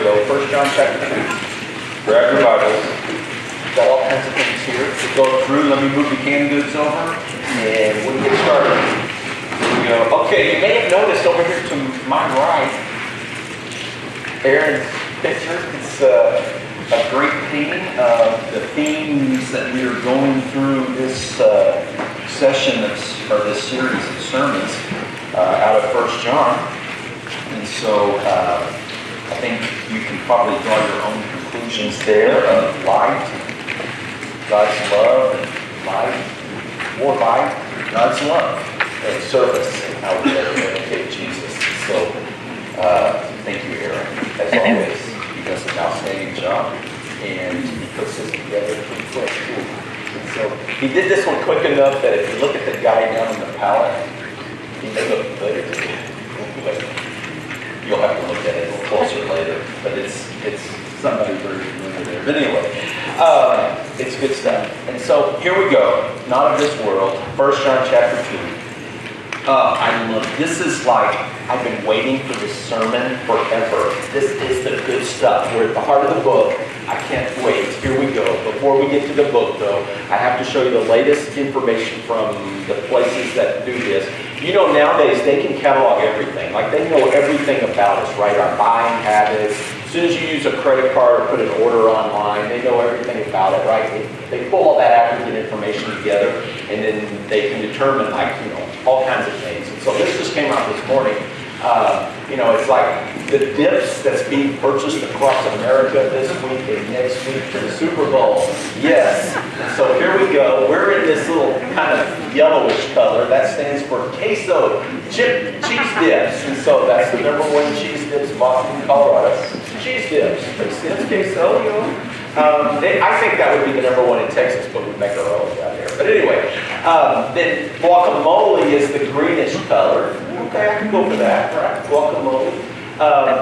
go. 1 John chapter 2. Grab your Bibles. Got all kinds of things here to go through. Let me move the canned goods over, and we'll get started. Here we go. Okay, you may have noticed over here to my right, Aaron's picture. It's a great painting of the themes that we are going through this session or this series of sermons out of 1 John. And so I think you can probably draw your own conclusions there of light, God's love, and light, more light, God's love, and service, and how we imitate Jesus. So thank you, Aaron. As always, he does an outstanding job, and he puts this together pretty quick, too. And so he did this one quick enough that if you look at the guy down in the palette, he may look familiar to you. You'll have to look at it a little closer later, but it's somebody very familiar there. But anyway, it's good stuff. And so here we go. Not of this world. 1 John chapter 2. I love this. Is like I've been waiting for this sermon forever. This is the good stuff. We're at the heart of the book. I can't wait. Here we go. Before we get to the book, though, I have to show you the latest information from the places that do this. You know, nowadays they can catalog everything. Like they know everything about us, right? Our buying habits. As soon as you use a credit card or put an order online, they know everything about it, right? They pull all that aggregate information together, and then they can determine, like, you know, all kinds of things. And so this just came out this morning. You know, it's like the dips that's being purchased across America this week and next week for the Super Bowl. Yes. So here we go. We're in this little kind of yellowish color. That stands for queso, chip cheese dips. And so that's the number one cheese dips bought in Colorado. Cheese dips. Makes sense, queso, you know. I think that would be the number one in Texas, but we make our own down here. But anyway, then guacamole is the greenish color. Okay, I can go for that, right? Guacamole.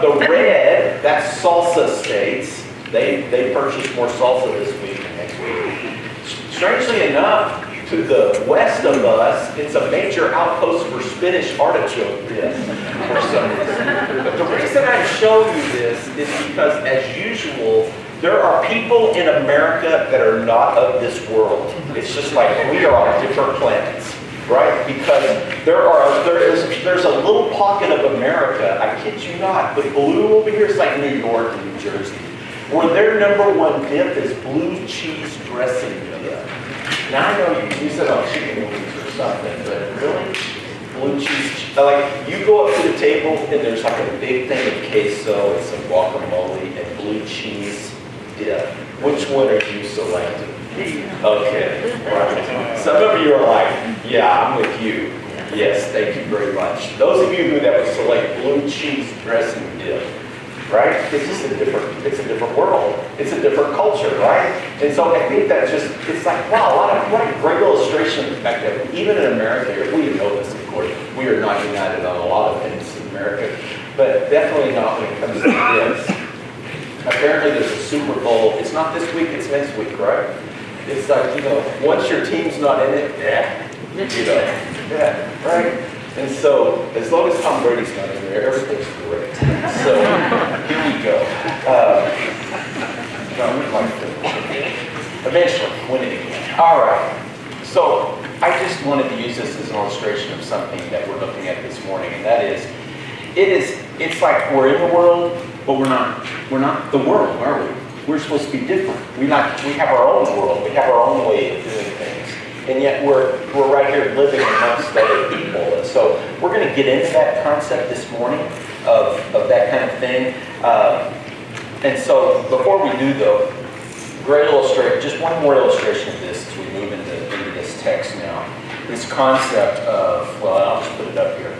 The red, that's salsa states. They purchased more salsa this week and next week. Strangely enough, to the west of us, it's a major outpost for Spanish artichoke dip for some reason. But the reason I show you this is because, as usual, there are people in America that are not of this world. It's just like we are on different planets, right? Because there's a little pocket of America, I kid you not, the blue over here is like New York and New Jersey, where their number one dip is blue cheese dressing dip. Now I know you use it on chicken wings or something, but really? Blue cheese, like you go up to the table and there's like a big thing of queso and some guacamole and blue cheese dip. Which one are you selecting? Okay, right. Some of you are like, yeah, I'm with you. Yes, thank you very much. Those of you that would select blue cheese dressing dip, right? It's just a different world. It's a different culture, right? And so I think that it's like, wow, what a great illustration of the fact that even in America, we know this, of course, we are not united on a lot of things in America, but definitely not when it comes to this. Apparently there's a Super Bowl. It's not this week, it's next week, right? It's like, you know, once your team's not in it, you know, yeah, right? And so, as long as Tom Brady's not in there, everything's great. So, here we go. I would like to eventually win it again. All right. So, I just wanted to use this as an illustration of something that we're looking at this morning, and that is, it's like we're in the world, but we're not the world, are we? We're supposed to be different. We have our own world. We have our own way of doing things. And yet we're right here living amongst other people. And so we're going to get into that concept this morning of that kind of thing. And so before we do, though, great illustration, just one more illustration of this as we move into this text now. This concept of, well, I'll just put it up here.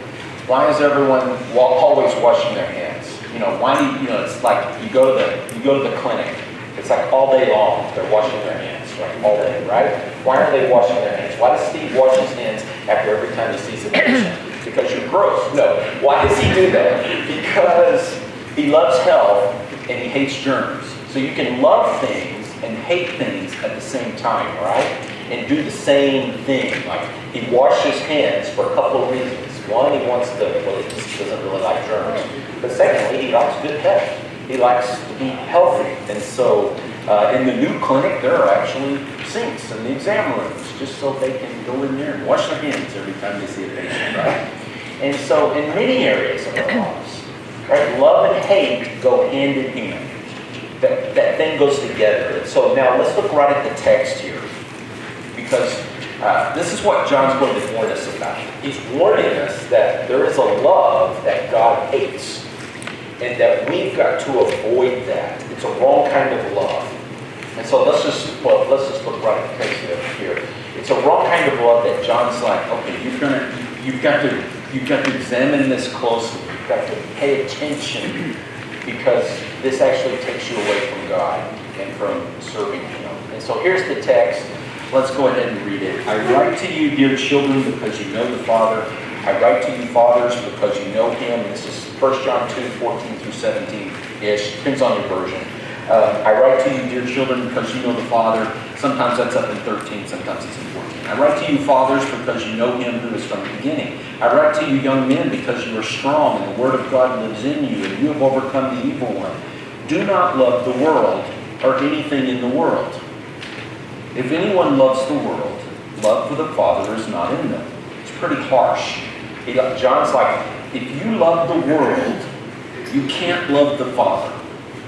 Why is everyone always washing their hands? You know, why do you know, it's like you go to the clinic. It's like all day long they're washing their hands, like all day, right? Why are they washing their hands? Why does Steve wash his hands after every time he sees a patient? Because you're gross. No. Why does he do that? Because he loves health and he hates germs. So you can love things and hate things at the same time, right? And do the same thing. Like he washes his hands for a couple of reasons. One, he wants to, well, he just doesn't really like germs. But secondly, he likes good health. He likes to be healthy. And so in the new clinic, there are actually sinks in the exam rooms, just so they can go in there and wash their hands every time they see a patient, right? And so in many areas of our lives, right, love and hate go hand in hand. That thing goes together. And so now let's look right at the text here, because this is what John's going to warn us about. He's warning us that there is a love that God hates, and that we've got to avoid that. It's a wrong kind of love. And so let's just look right at the text here. It's a wrong kind of love that John's like, okay, you've got to examine this closely. You've got to pay attention, because this actually takes you away from God and from serving Him. And so here's the text. Let's go ahead and read it. I write to you, dear children, because you know the Father. I write to you, fathers, because you know Him. This is 1 John 2, 14 through 17-ish. Depends on your version. I write to you, dear children, because you know the Father. Sometimes that's up in 13, sometimes it's in 14. I write to you, fathers, because you know Him who is from the beginning. I write to you, young men, because you are strong, and the Word of God lives in you, and you have overcome the evil one. Do not love the world or anything in the world. If anyone loves the world, love for the Father is not in them. It's pretty harsh. John's like, if you love the world, you can't love the Father,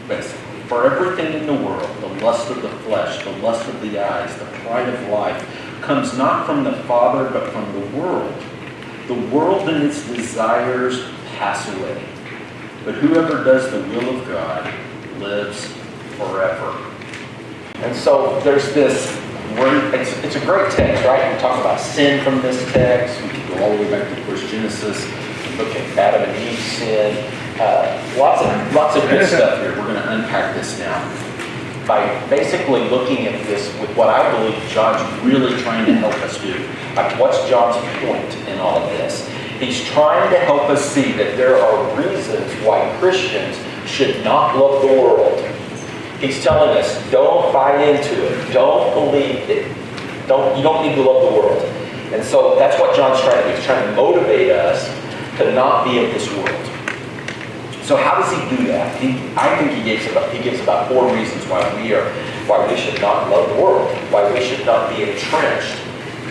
basically. For everything in the world, the lust of the flesh, the lust of the eyes, the pride of life, comes not from the Father, but from the world. The world and its desires pass away, but whoever does the will of God lives forever. And so there's this word, it's a great text, right? We talk about sin from this text. We can go all the way back to, of course, Genesis. We look at Adam and Eve's sin. Lots of good stuff here. We're going to unpack this now by basically looking at this with what I believe John's really trying to help us do. Like, what's John's point in all of this? He's trying to help us see that there are reasons why Christians should not love the world. He's telling us, don't buy into it. Don't believe it. You don't need to love the world. And so that's what John's trying to do. He's trying to motivate us to not be of this world. So how does he do that? I think he gives about 4 reasons why we should not love the world, why we should not be entrenched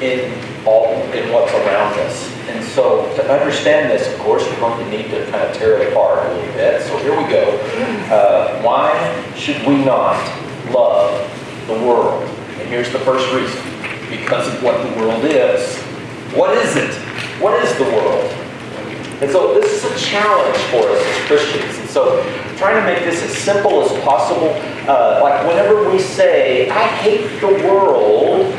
in what's around us. And so to understand this, of course, we're going to need to kind of tear it apart a little bit. So here we go. Why should we not love the world? And here's the first reason. Because of what the world is. What is it? What is the world? And so this is a challenge for us as Christians. And so trying to make this as simple as possible. Like whenever we say, I hate the world,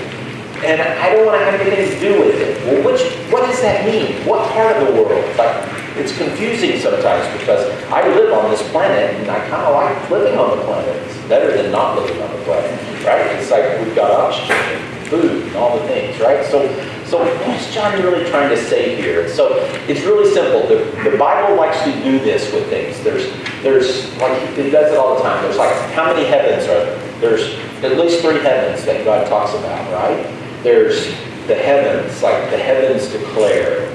and I don't want to have anything to do with it. Well, what does that mean? What part of the world? Like, it's confusing sometimes because I live on this planet and I kind of like living on the planet. It's better than not living on the planet, right? It's like we've got oxygen and food and all the things, right? So what's John really trying to say here? So it's really simple. The Bible likes to do this with things. There's like, it does it all the time. There's like, how many heavens are there? There's at least 3 heavens that God talks about, right? There's the heavens, like the heavens declare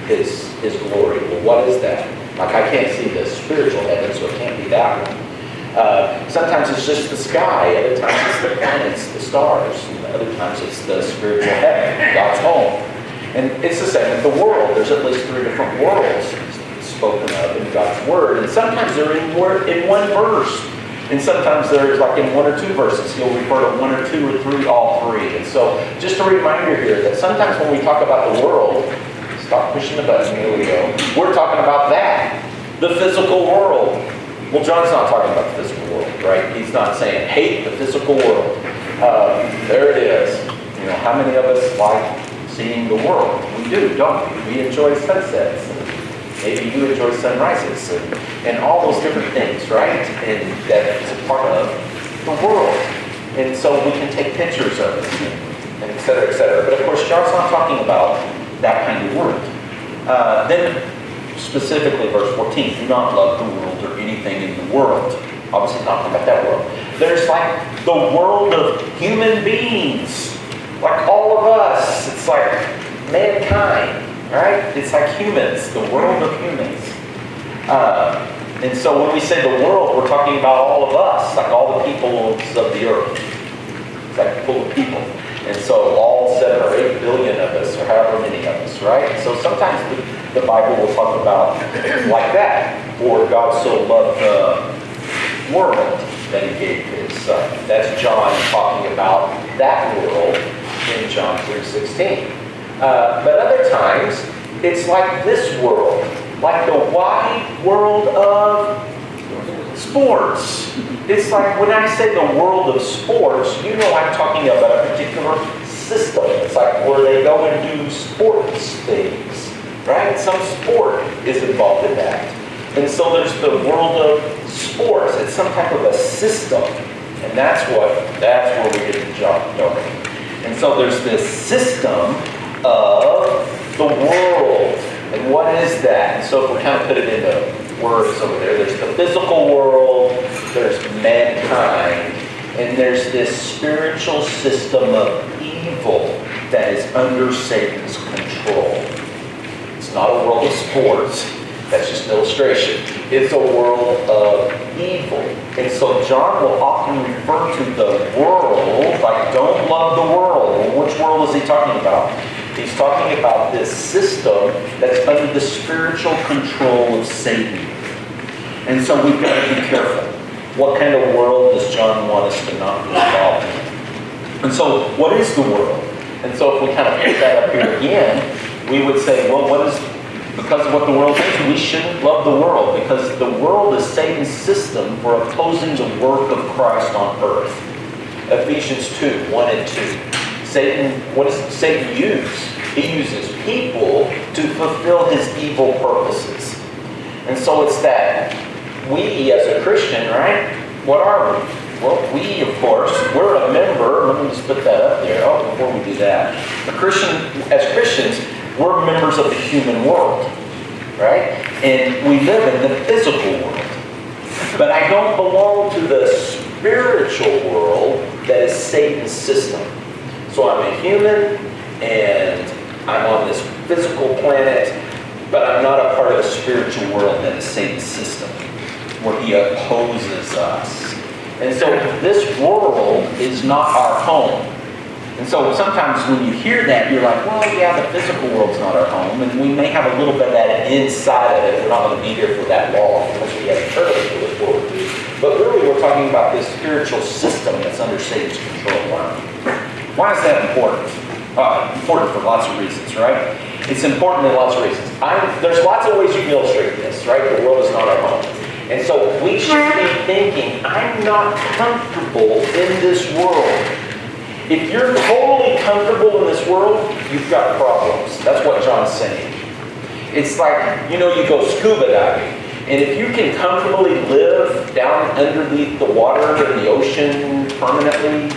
His glory. Well, what is that? Like, I can't see the spiritual heaven, so it can't be that one. Sometimes it's just the sky. Other times it's the planets, the stars. And other times it's the spiritual heaven, God's home. And it's the same with the world. There's at least 3 different worlds spoken of in God's Word. And sometimes they're in one verse. And sometimes there's like in 1 or 2 verses, He'll refer to 1 or 2 or 3, all 3. And so just a reminder here that sometimes when we talk about the world, stop pushing the button, here we go. We're talking about that, the physical world. Well, John's not talking about the physical world, right? He's not saying, hate the physical world. There it is. You know, how many of us like seeing the world? We do, don't we? We enjoy sunsets. Maybe you enjoy sunrises and all those different things, right? And that is a part of the world. And so we can take pictures of it, and et cetera, et cetera. But of course, John's not talking about that kind of world. Then, specifically, verse 14, do not love the world or anything in the world. Obviously, not talking about that world. There's like the world of human beings, like all of us. It's like mankind. Right? It's like humans, the world of humans. And so when we say the world, we're talking about all of us, like all the peoples of the earth. It's like full of people. And so all 7 or 8 billion of us, or however many of us, right? So sometimes the Bible will talk about like that. For God so loved the world that he gave his son. That's John talking about that world in John 3:16. But other times, it's like this world, like the wide world of sports. It's like when I say the world of sports, you know I'm talking about a particular system. It's like where they go and do sports things, right? Some sport is involved in that. And so there's the world of sports. It's some type of a system. And that's where we get the John, don't we? And so there's this system of the world. And what is that? And so if we kind of put it into words over there, there's the physical world, there's mankind, and there's this spiritual system of evil that is under Satan's control. It's not a world of sports. That's just an illustration. It's a world of evil. And so John will often refer to the world, like don't love the world. Well, which world is he talking about? He's talking about this system that's under the spiritual control of Satan. And so we've got to be careful. What kind of world does John want us to not be involved in? And so what is the world? And so if we kind of put that up here again, we would say, well, because of what the world is, we shouldn't love the world, because the world is Satan's system for opposing the work of Christ on earth. Ephesians 2, 1 and 2. Satan, what does Satan use? He uses people to fulfill his evil purposes. And so it's that we as a Christian, right? What are we? Well, we, of course, we're a member. Let me just put that up there. Oh, before we do that. As Christians, we're members of the human world, right? And we live in the physical world. But I don't belong to the spiritual world that is Satan's system. So I'm a human, and I'm on this physical planet, but I'm not a part of the spiritual world that is Satan's system, where he opposes us. And so this world is not our home. And so sometimes when you hear that, you're like, well, yeah, the physical world's not our home, and we may have a little bit of that inside of it. We're not going to be here for that long because we have eternity to look forward to. But really, we're talking about this spiritual system that's under Satan's control. Why is that important? Important for lots of reasons, right? It's important in lots of reasons. There's lots of ways you can illustrate this, right? The world is not our home. And so we should be thinking, I'm not comfortable in this world. If you're totally comfortable in this world, you've got problems. That's what John's saying. It's like, you go scuba diving. And if you can comfortably live down underneath the water in the ocean permanently,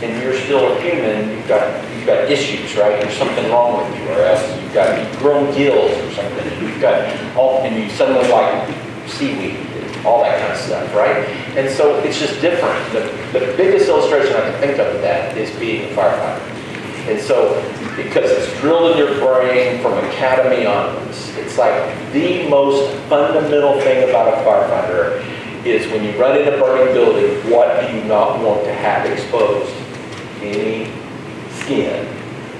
and you're still a human, you've got issues, right? There's something wrong with you, or else you've grown gills or something. And you suddenly like seaweed, all that kind of stuff, right? And so it's just different. The biggest illustration I can think of that is being a firefighter. And so, because it's drilled in your brain from academy onwards, it's like the most fundamental thing about a firefighter is when you run in a burning building, what do you not want to have exposed? Any skin.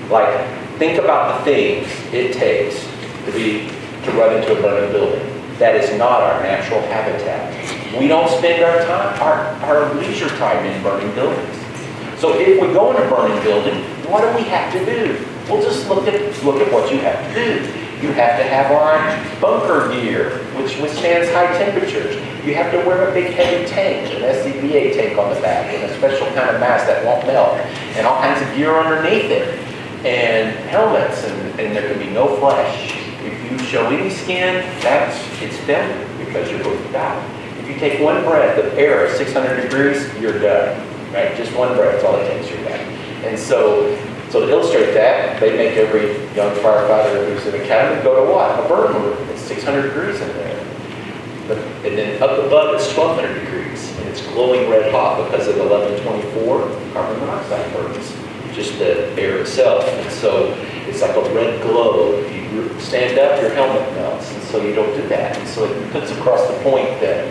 Like, think about the things it takes to run into a burning building. That is not our natural habitat. We don't spend our leisure time in burning buildings. So if we go in a burning building, what do we have to do? Well, just look at what you have to do. You have to have on bunker gear, which withstands high temperatures. You have to wear a big heavy tank, an SCBA tank on the back, and a special kind of mask that won't melt, and all kinds of gear underneath it, and helmets, and there can be no flesh. If you show any skin, it's failure because you're going to die. If you take one breath of air at 600 degrees, you're done. Right? Just one breath, that's all it takes, you're done. And so to illustrate that, they make every young firefighter who's in academy go to what? A burn room. It's 600 degrees in there. And then up above it's 1200 degrees. And it's glowing red hot because at 1124, carbon monoxide burns. Just the air itself. And so it's like a red glow. If you stand up, your helmet melts. And so you don't do that. And So it puts across the point that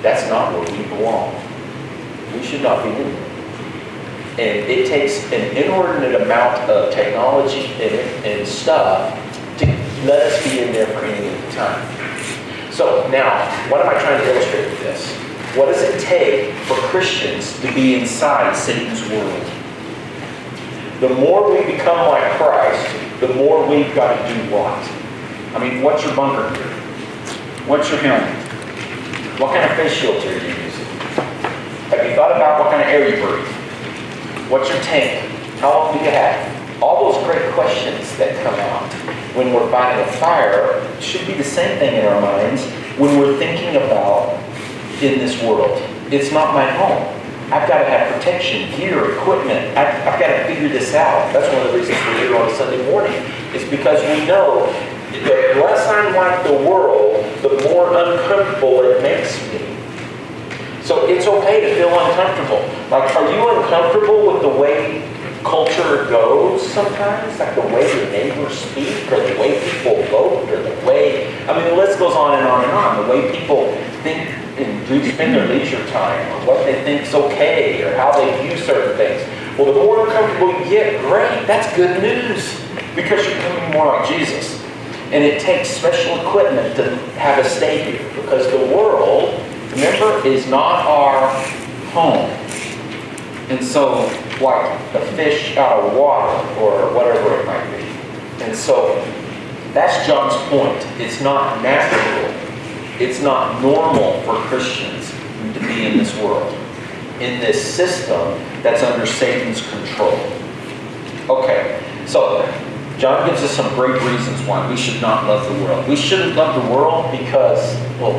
that's not where we belong. We should not be in there. And it takes an inordinate amount of technology and stuff to let us be in there for any of the time. So now, what am I trying to illustrate with this? What does it take for Christians to be inside Satan's world? The more we become like Christ, the more we've got to do what? I mean, what's your bunker gear? What's your helmet? What kind of face shields are you using? Have you thought about what kind of air you breathe? What's your tank? How long do you have? All those great questions that come out when we're fighting a fire should be the same thing in our minds when we're thinking about in this world. It's not my home. I've got to have protection, gear, equipment. I've got to figure this out. That's one of the reasons we're here on Sunday morning, is because we know that the less I'm like the world, the more uncomfortable it makes me. So it's okay to feel uncomfortable. Like, are you uncomfortable with the way culture goes sometimes? Like the way your neighbors speak, or the way people vote, or the way, I mean, the list goes on and on and on. The way people think and do spend their leisure time, or what they think is okay, or how they view certain things. Well, the more uncomfortable you get, great, that's good news, because you're becoming more like Jesus. And it takes special equipment to have us stay here, because the world, remember, is not our home. And so, like a fish out of water, or whatever it might be. And so, that's John's point. It's not natural. It's not normal for Christians to be in this world, in this system that's under Satan's control. Okay, so John gives us some great reasons why we should not love the world. We shouldn't love the world because, well,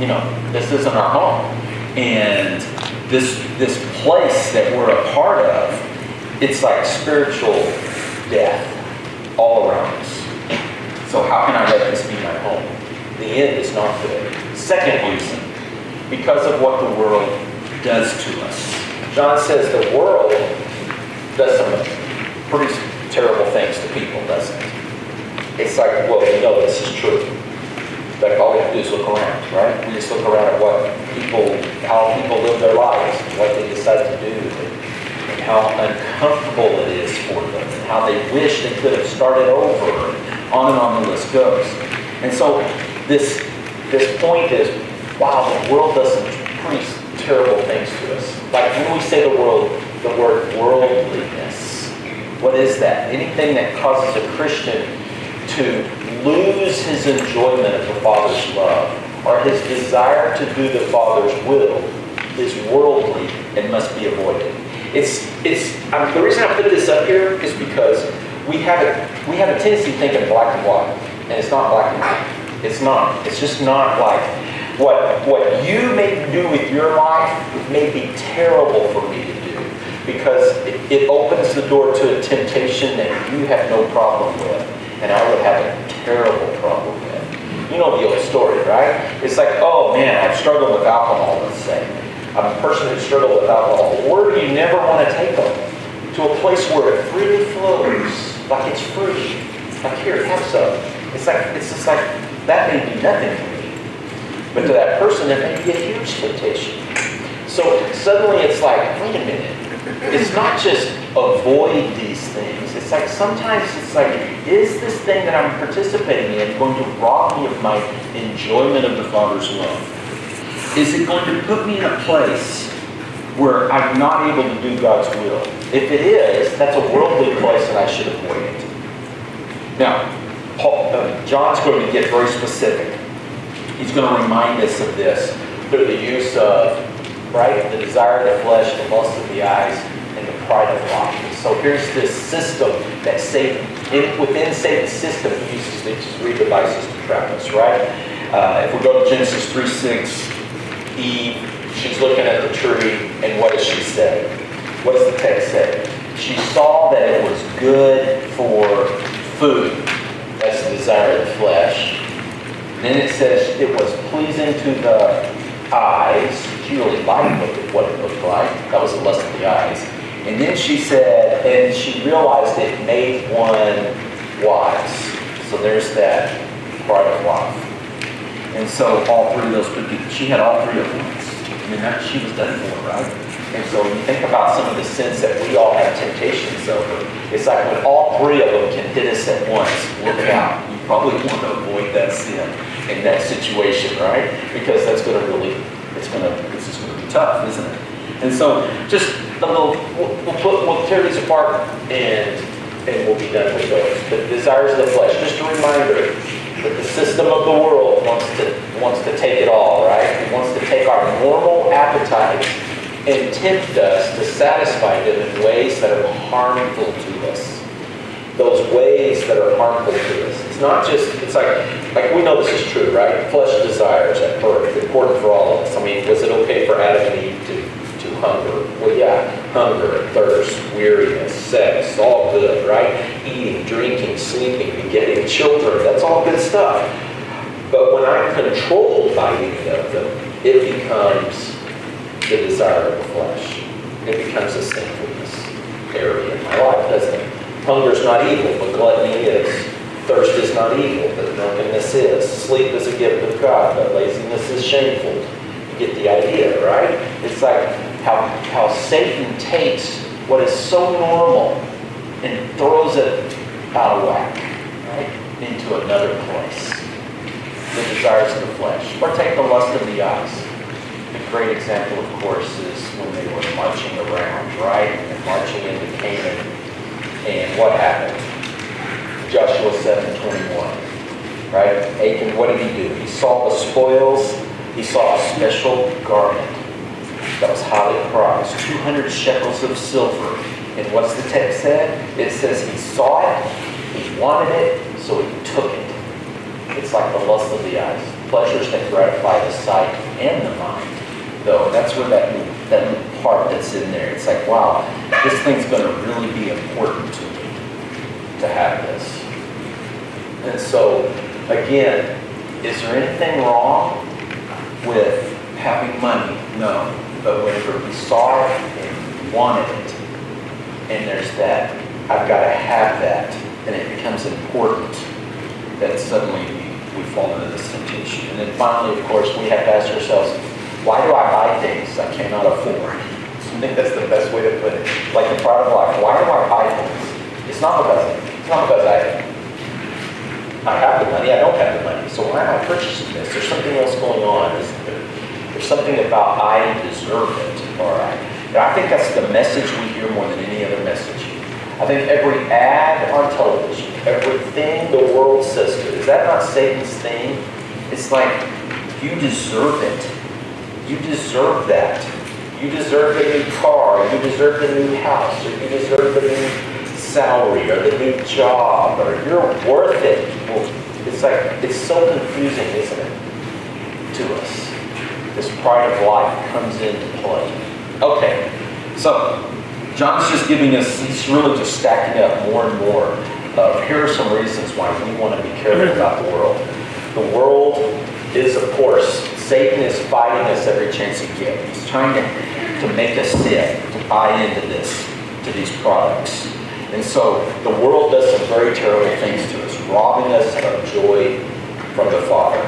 you know, this isn't our home. And this place that we're a part of, it's like spiritual death all around us. So how can I let this be my home? The end is not good. Second reason, because of what the world does to us. John says the world does some pretty terrible things to people, doesn't it? It's like, well, we know this is true. But all we have to do is look around, right? We just look around at how people live their lives, and what they decide to do, and how uncomfortable it is for them, and how they wish they could have started over, and on the list goes. And so this point is, wow, the world does some pretty terrible things to us. Like when we say the word worldliness, what is that? Anything that causes a Christian to lose his enjoyment of the Father's love, or his desire to do the Father's will, is worldly and must be avoided. The reason I put this up here is because we have a tendency to think in black and white, and it's not black and white. It's not. It's just not like what you may do with your life may be terrible for me to do, because it opens the door to a temptation that you have no problem with, and I would have a terrible problem with. You know the old story, right? It's like, oh man, I've struggled with alcohol, let's say. I'm a person who struggled with alcohol. Where do you never want to take them? To a place where it freely flows, like it's free. Like, here, have some. It's just like, that may be nothing to me. But to that person, it may be a huge temptation. So suddenly it's like, wait a minute. It's not just avoid these things. It's like, sometimes it's like, is this thing that I'm participating in going to rob me of my enjoyment of the Father's love? Is it going to put me in a place where I'm not able to do God's will? If it is, that's a worldly place and I should avoid it. Now, John's going to get very specific. He's going to remind us of this through the use of, right, the desire of the flesh, the lust of the eyes, and the pride of life. So here's this system that Satan, within Satan's system, he uses these three devices to trap us, right? If we go to Genesis 3:6, Eve, she's looking at the tree, and what does she say? What does the text say? She saw that it was good for food. That's the desire of the flesh. Then it says it was pleasing to the eyes. She really liked what it looked like. That was the lust of the eyes. And then she said, and she realized it made one wise. So there's that pride of life. And so all three of those put together, she had all three at once. I mean, that, she was done for, right? And so when you think about some of the sins that we all have temptations over, it's like when all three of them can hit us at once, look out. You probably want to avoid that sin in that situation, right? Because that's going to really, It's just going to be tough, isn't it? and so just a little, we'll tear these apart and we'll be done with those. The desires of the flesh, just a reminder that the system of the world wants to take it all, right? It wants to take our normal appetites and tempt us to satisfy them in ways that are harmful to us. Those ways that are harmful to us. It's not just, it's like we know this is true, right? Flesh desires at birth, important for all of us. I mean, was it okay for Adam and Eve to hunger? Well, yeah, hunger, thirst, weariness, sex, all good, right? Eating, drinking, sleeping, begetting children, that's all good stuff. But when I'm controlled by any of them, it becomes the desire of the flesh. It becomes a sinfulness area in my life, doesn't it? Hunger's not evil, but gluttony is. Thirst is not evil, but drunkenness is. Sleep is a gift of God, but laziness is shameful. You get the idea, right? It's like how Satan takes what is so normal and throws it out of whack, right? Into another place. The desires of the flesh. Or take the lust of the eyes. A great example, of course, is when they were marching around, right? And marching into Canaan. And what happened? Joshua 7:21, right? Achan, what did he do? He saw the spoils. He saw a special garment that was highly prized, 200 shekels of silver. And what's the text said? It says he saw it, he wanted it, so he took it. It's like the lust of the eyes. Pleasures that gratify the sight and the mind. Though that's where that little part that's in there. It's like, wow, this thing's going to really be important to me to have this. And so, again, is there anything wrong with having money? No. But whenever we saw it and wanted it, and there's that, I've got to have that, and it becomes important, that suddenly we fall into this temptation. And then finally, of course, we have to ask ourselves, why do I buy things I cannot afford? I think that's the best way to put it. Like the pride of life. Why do I buy things? It's not because I have the money. I don't have the money. So why am I purchasing this? There's something else going on. There's something about I deserve it. All right. And I think that's the message we hear more than any other message. I think every ad on television, everything the world says to it, is that not Satan's thing? It's like, you deserve it. You deserve that. You deserve the new car, you deserve the new house, or you deserve the new salary, or the new job, or you're worth it. Well, it's like, it's so confusing, isn't it, to us? This pride of life comes into play. Okay, so John's just giving us, he's really just stacking up more and more. Here are some reasons why we want to be careful about the world. The world is, of course, Satan is fighting us every chance he gets. He's trying to make us sin, to buy into this, to these products. And so the world does some very terrible things to us, robbing us of joy from the Father.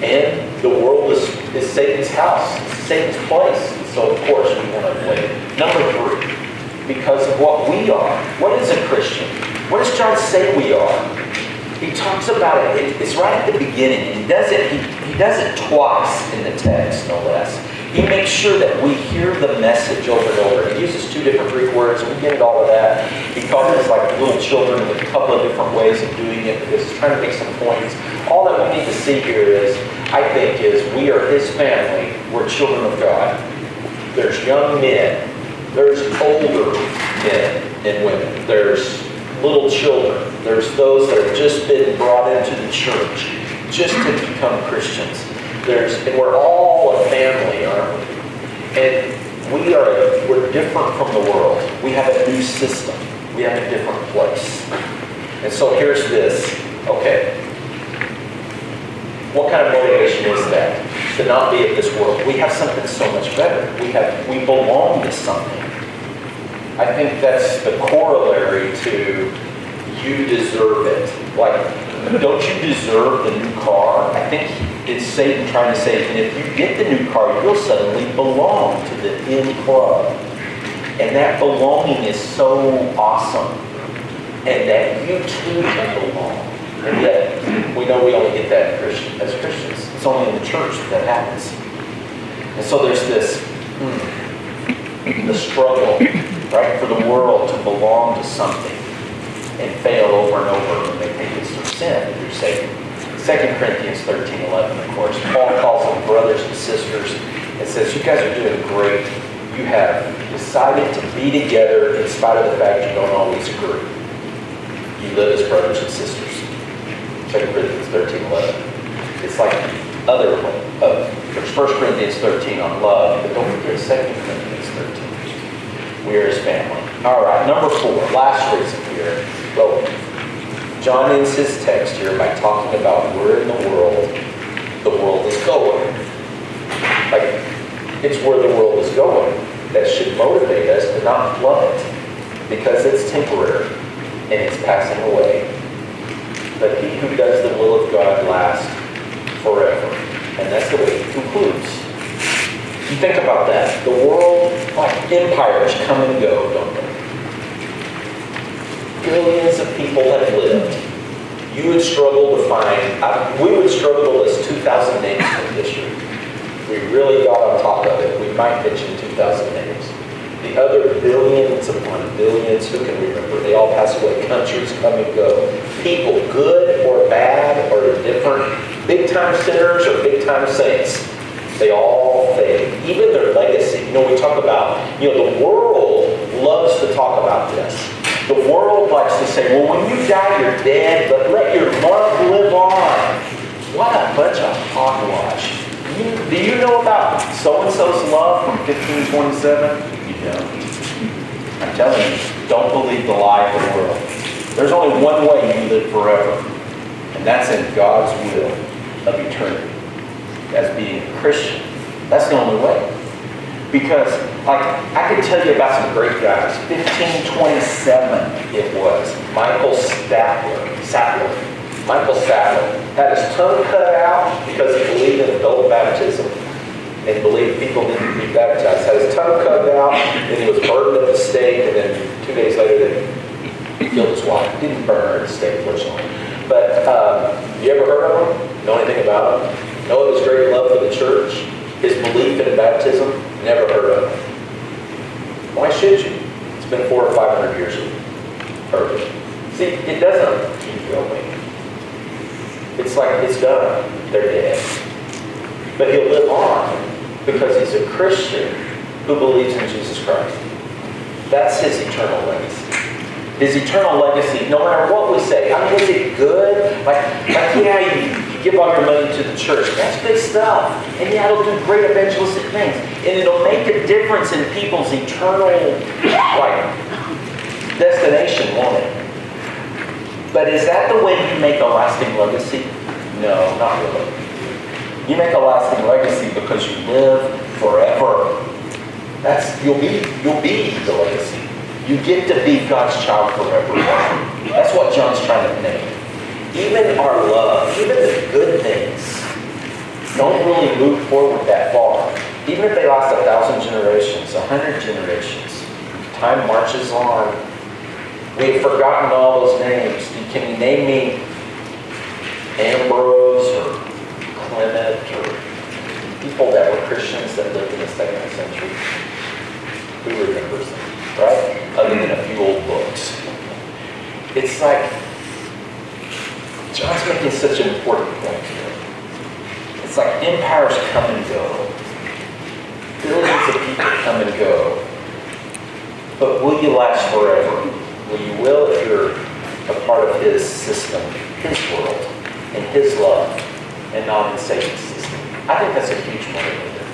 And the world is Satan's house, it's Satan's place. So of course we want to avoid it. Number 3, because of what we are. What is a Christian? What does John say we are? He talks about it. It's right at the beginning. And he does it twice in the text, no less. He makes sure that we hear the message over and over. He uses 2 different Greek words, and we get into all of that. He calls us like little children with a couple of different ways of doing it because he's trying to make some points. All that we need to see here is, I think, is we are his family. We're children of God. There's young men. There's older men and women. There's little children. There's those that have just been brought into the church just to become Christians. And we're all a family, aren't we? And we're different from the world. We have a new system. We have a different place. And so here's this. Okay. What kind of motivation is that? To not be of this world. We have something so much better. We belong to something. I think that's the corollary to you deserve it. Like don't you deserve the new car? I think it's Satan trying to say, and if you get the new car, you'll suddenly belong to the in club. And that belonging is so awesome. And that you too can belong. And yet, we know we only get that as Christians. It's only in the church that happens. And so there's this, the struggle, right, for the world to belong to something and fail over and over when they think it's through sin, through Satan. 2 Corinthians 13:11, of course, Paul calls them brothers and sisters and says, you guys are doing great. You have decided to be together in spite of the fact you don't always agree. You live as brothers and sisters. 2 Corinthians 13:11. It's like the other one. There's 1 Corinthians 13 on love, but don't forget 2 Corinthians 13. We are his family. All right, number 4, last reason here. Well, John ends his text here by talking about where in the world is going. Like, it's where the world is going that should motivate us to not love it, because it's temporary and it's passing away. But he who does the will of God lasts forever. And that's the way he concludes. You think about that. The world, like empires come and go, don't they? Billions of people have lived. You would struggle to find, we would struggle to list 2,000 names from history. We really got on top of it. We might mention 2,000 names. The other billions upon billions, who can remember? They all pass away. Countries come and go. People, good or bad or different, big-time sinners or big-time saints, they all fade. Even their legacy. You know, we talk about, the world loves to talk about this. The world likes to say, well, when you die, you're dead, but let your love live on. What a bunch of hogwash. Do you know about so-and-so's love from 1527? You don't. I'm telling you, don't believe the lie of the world. There's only one way you live forever, and that's in God's will of eternity. As being a Christian. That's the only way. Because, like, I could tell you about some great guys. 1527 it was. Michael Sattler. Michael Sattler had his tongue cut out because he believed in adult baptism and believed people needed to be baptized. Had his tongue cut out, and he was burned at the stake, and then 2 days later they killed his wife. Didn't burn her at the stake, fortunately. But you ever heard of him? Know anything about him? Know of his great love for the church? His belief in baptism? Never heard of him. Why should you? It's been 400 or 500 years heard of it. See, it doesn't keep going. It's like it's done. They're dead. But he'll live on because he's a Christian who believes in Jesus Christ. That's his eternal legacy. His eternal legacy, no matter what we say. I mean, is it good? Like yeah, you give all your money to the church. That's good stuff. And yeah, it'll do great evangelistic things. And it'll make a difference in people's eternal, destination, won't it? But is that the way you make a lasting legacy? No, not really. You make a lasting legacy because you live forever. You'll be the legacy. You get to be God's child forever. That's what John's trying to name. Even our love, even the good things, don't really move forward that far. Even if they last 1,000 generations, 100 generations, time marches on. We've forgotten all those names. Can you name me Ambrose or Clement or people that were Christians that lived in the 2nd century? Who remembers them, right? Other than a few old books. It's like, John's making such an important point here. It's like empires come and go. Billions of people come and go. But will you last forever? Well, you will if you're a part of his system, his world, and his love, and not in Satan's system. I think that's a huge motivator.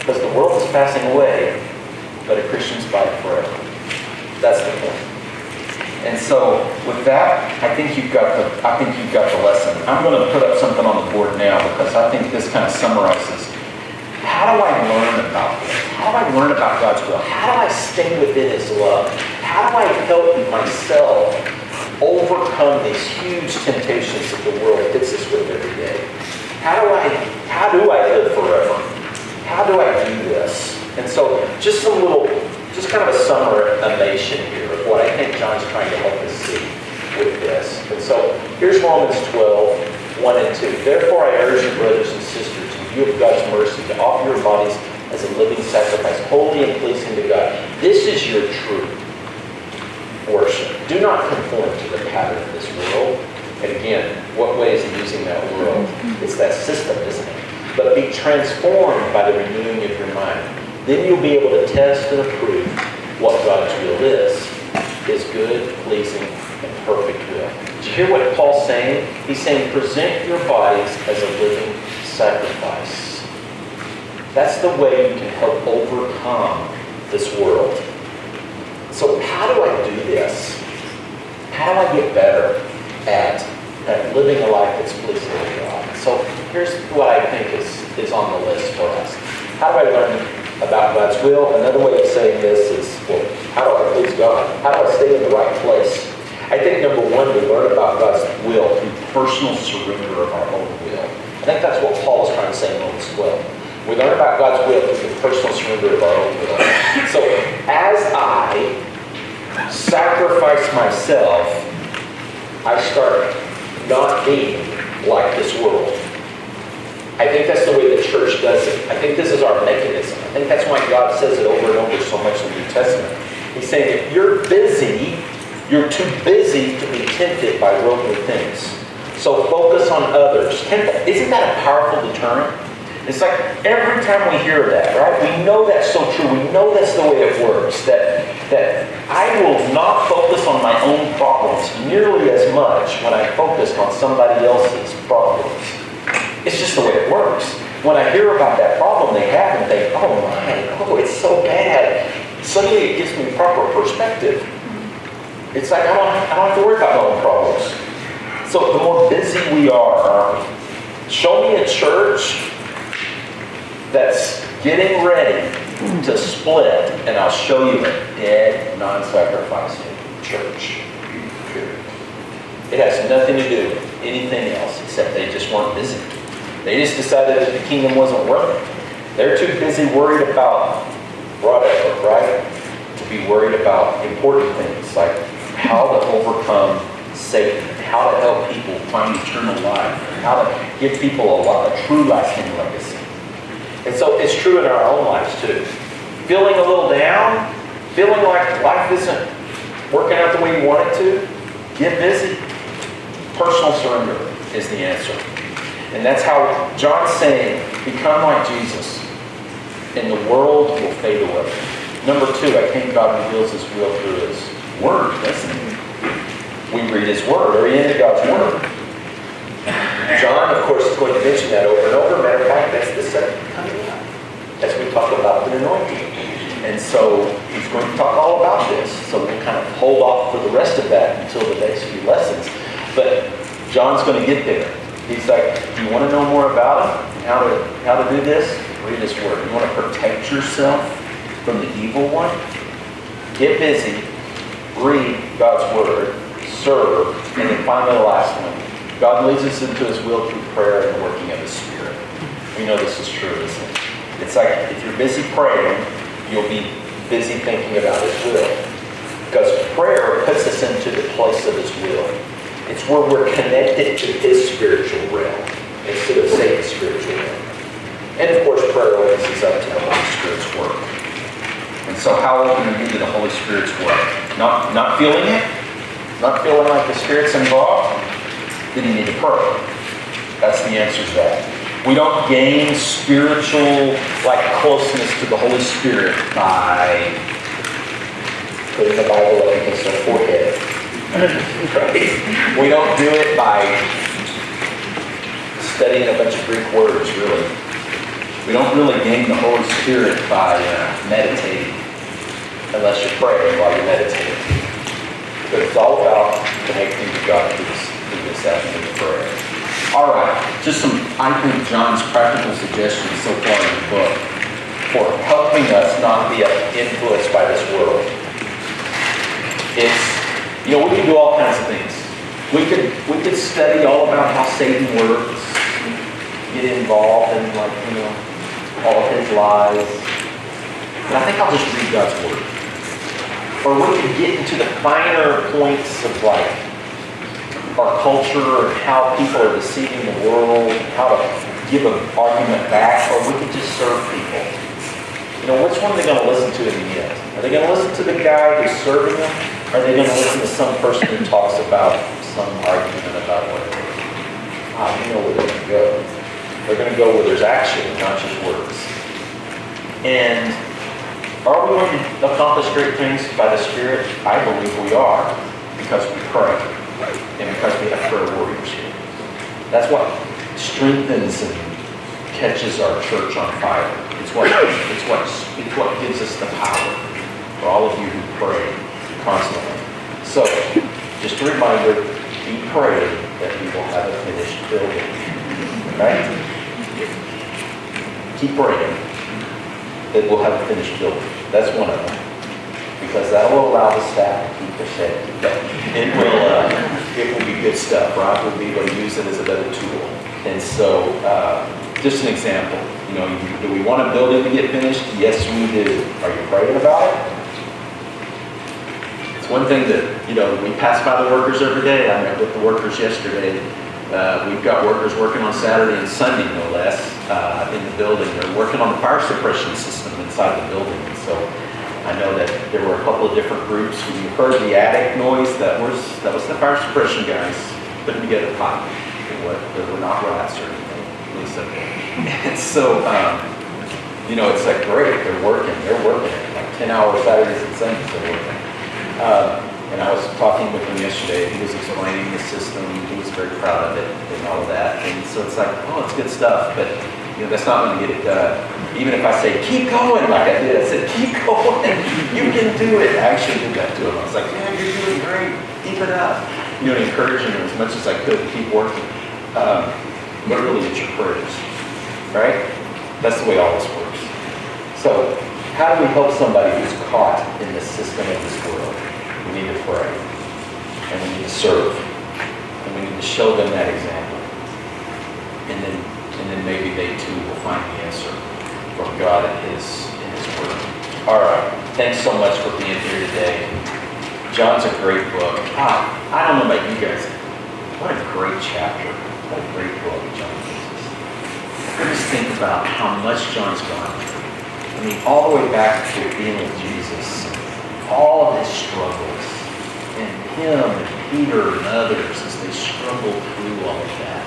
Because the world is passing away, but a Christian's fight forever. That's the point. And so, with that, I think you've got the lesson. I'm going to put up something on the board now because I think this kind of summarizes. How do I learn about this? How do I learn about God's will? How do I stay within his love? How do I help myself overcome overcome these huge temptations that the world hits us with every day? How do I live forever? How do I do this? And so just kind of a summation here of what I think John's trying to help us see with this. And so here's Romans 12, 1 and 2. Therefore I urge you, brothers and sisters, in view of God's mercy, to offer your bodies as a living sacrifice, holy and pleasing to God. This is your true worship. Do not conform to the pattern of this world. And again, what way is he using that world? It's that system, isn't it? But be transformed by the renewing of your mind. Then you'll be able to test and approve what God's will is, his good, pleasing, and perfect will. Did you hear what Paul's saying? He's saying, present your bodies as a living sacrifice. That's the way you can help overcome this world. So how do I do this? How do I get better at living a life that's pleasing to God? So here's what I think is on the list for us. How do I learn about God's will? Another way of saying this is, well, how do I please God? How do I stay in the right place? I think number one, we learn about God's will through personal surrender of our own will. I think that's what Paul is trying to say in Romans 12. We learn about God's will through the personal surrender of our own will. So as I sacrifice myself, I start not being like this world. I think that's the way the church does it. I think this is our mechanism. I think that's why God says it over and over so much in the New Testament. He's saying if you're busy, you're too busy to be tempted by worldly things. So focus on others. Isn't that a powerful deterrent? It's like every time we hear that, right? We know that's so true. We know that's the way it works. That I will not focus on my own problems nearly as much when I focus on somebody else's problems. It's just the way it works. When I hear about that problem they have and think, oh my, it's so bad, suddenly it gives me proper perspective. It's like I don't have to worry about my own problems. So the more busy we are, show me a church that's getting ready to split, and I'll show you a dead, non-sacrificing church. Period. It has nothing to do with anything else except they just weren't busy. They just decided that the kingdom wasn't working. They're too busy worried about whatever, right? To be worried about important things like how to overcome Satan, how to help people find eternal life, how to give people a true lasting legacy. And so it's true in our own lives too. Feeling a little down, feeling like life isn't working out the way you want it to, get busy. Personal surrender is the answer. And that's how John's saying, become like Jesus, and the world will fade away. Number two, I think God reveals his will through his word, doesn't he? We read his word, or into God's word. John, of course, is going to mention that over and over. Matter of fact, that's the second coming up as we talk about the anointing. And so he's going to talk all about this. So we'll kind of hold off for the rest of that until the next few lessons. But John's going to get there. He's like, do you want to know more about him? How to do this? Read his word. You want to protect yourself from the evil one? Get busy. Read God's word. Serve. And then finally the last one. God leads us into his will through prayer and the working of his Spirit. We know this is true, isn't it? It's like if you're busy praying, you'll be busy thinking about his will. Because prayer puts us into the place of his will. It's where we're connected to his spiritual realm instead of Satan's spiritual realm. And of course, prayer opens us up to the Holy Spirit's work. And so how can we get to the Holy Spirit's work? Not feeling it? Not feeling like the Spirit's involved? Then you need to pray. That's the answer to that. We don't gain spiritual closeness to the Holy Spirit by putting the Bible up against our forehead. Right? We don't do it by studying a bunch of Greek words, really. We don't really gain the Holy Spirit by meditating, unless you're praying while you're meditating. But it's all about connecting to God through this avenue of prayer. All right, just some, I think, John's practical suggestions so far in the book for helping us not be influenced by this world. It's, we can do all kinds of things. We could study all about how Satan works, get involved in all of his lies. But I think I'll just read God's word. Or we could get into the finer points of our culture and how people are deceiving the world, and how to give an argument back, or we could just serve people. Which one are they going to listen to in the end? Are they going to listen to the guy who's serving them? Or are they going to listen to some person who talks about some argument about whatever? You know where they're going to go. They're going to go where there's action, not just words. And are we going to accomplish great things by the Spirit? I believe we are, because we pray. And because we have prayer warriors here. That's what strengthens and catches our church on fire. It's what gives us the power for all of you who pray constantly. So, just a reminder, be praying that we will have a finished building. Right? Keep praying that we'll have a finished building. That's one of them. Because that will allow the staff to keep their head going. It will be good stuff. Rob will be able to use it as another tool. And so, just an example. Do we want a building to get finished? Yes, we do. Are you praying about it? It's one thing that, we pass by the workers every day. I met with the workers yesterday. We've got workers working on Saturday and Sunday, no less, in the building. They're working on the fire suppression system inside the building. And so I know that there were a couple of different groups. When you heard the attic noise, that was the fire suppression guys putting together pipe. There were not rats or anything. At least okay. And so, it's like great. They're working like 10-hour Saturdays and Sundays. They're working. And I was talking with him yesterday. He was explaining the system. He was very proud of it and all of that. And so it's like, oh, it's good stuff. But that's not going to get it done. Even if I say, keep going, like I did. I said, keep going. You can do it. I actually did that to him. I was like, yeah, you're doing great. Keep it up. Encouraging him as much as I could to keep working. But really, it's your prayers. Right? That's the way all this works. So, how do we help somebody who's caught in the system of this world? We need to pray. And we need to serve. And we need to show them that example. And then maybe they too will find the answer from God in His Word. All right. Thanks so much for being here today. John's a great book. I don't know about you guys. What a great chapter. What a great book John is. I just think about how much John's gone through. All the way back to being with Jesus, all of his struggles, and him and Peter and others as they struggled through all of that,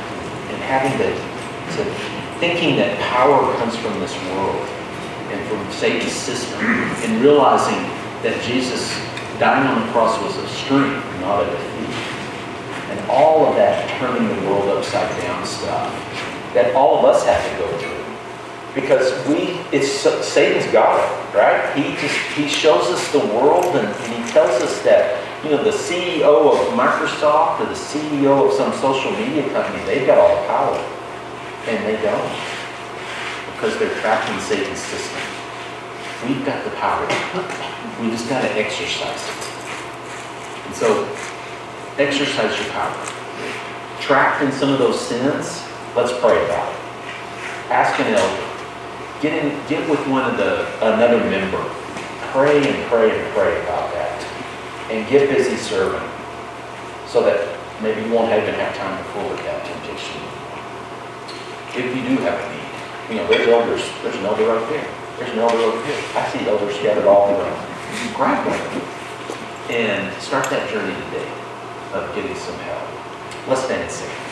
and having to thinking that power comes from this world and from Satan's system, and realizing that Jesus dying on the cross was a strength, not a defeat. And all of that turning the world upside down stuff that all of us have to go through. Because Satan's got it, right? He shows us the world and he tells us that, the CEO of Microsoft or the CEO of some social media company, they've got all the power. And they don't. Because they're trapped in Satan's system. We've got the power. We just got to exercise it. And so, exercise your power. Trapped in some of those sins, let's pray about it. Ask an elder. Get with another member. Pray and pray and pray about that. And get busy serving. So that maybe you won't even have time to forward that temptation. If you do have a need. There's elders. There's an elder right there. There's an elder over here. I see elders scattered all around. Grab one. And start that journey today of getting some help. Let's stand and sing.